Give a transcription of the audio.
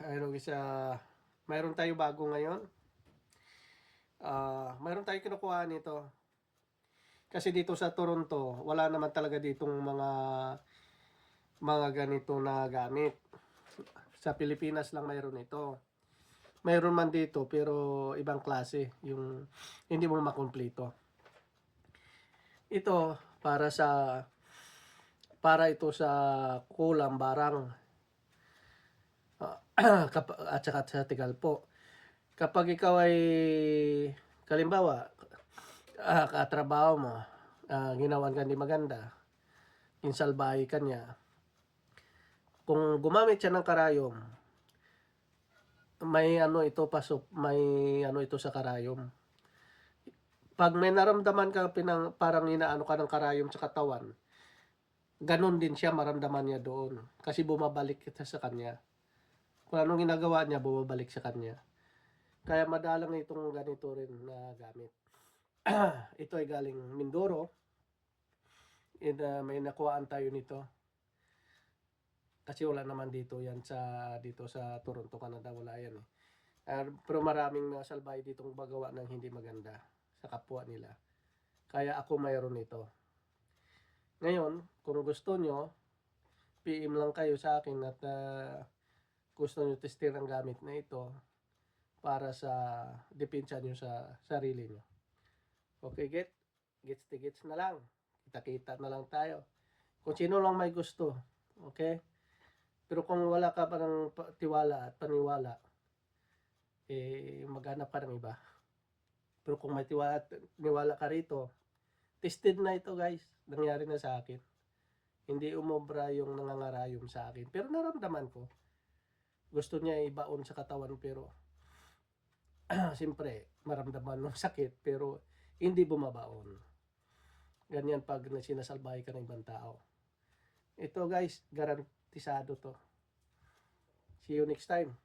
Ayun guys, mayroon tayo bago ngayon. Mayroon tayong kinukuha nito. Kasi dito sa Toronto, wala naman talaga ditong mga ganito na gamit. Sa Pilipinas lang mayroon ito. Mayroon man dito pero ibang klase, yung hindi mo makumpleto. Ito para ito sa kulang barang at saka sa Tigalpo. Kapag ikaw ay kalimbawa, katrabaho mo, ginawan ka di maganda, insalbahe ka niya, kung gumamit siya ng karayom, may ano ito pasok, may ano ito sa karayom. Pag may naramdaman ka parang inaano ka ng karayom sa katawan, ganun din siya maramdaman niya doon. Kasi bumabalik kita sa kanya. Kung anong ginagawa niya, bumabalik sa kanya. Kaya madalang itong ganito rin na gamit. Ito ay galing Mindoro. May nakuhaan tayo nito. Kasi wala naman dito yan dito sa Toronto, Canada, wala yan eh. Pero maraming mga salbahe ditong magawa ng hindi maganda sa kapwa nila. Kaya ako mayroon ito. Ngayon, kung gusto nyo, PM lang kayo sa akin at gusto nyo testin ang gamit na ito para sa depensa nyo sa sarili nyo. Okay, gets na lang. Kita-kita na lang tayo. Kung sino lang may gusto. Okay? Pero kung wala ka pa ng tiwala at paniwala, maghanap ka ng iba. Pero kung may niwala ka rito, tested na ito guys. Nangyari na sa akin. Hindi umobra yung nangangarayom sa akin. Pero naramdaman ko. Gusto niya ibaon sa katawan pero siyempre maramdaman ng sakit pero hindi bumabaon. Ganyan pag sinasalbahe ka ng ibang tao. Ito guys, garantisado to. See you next time.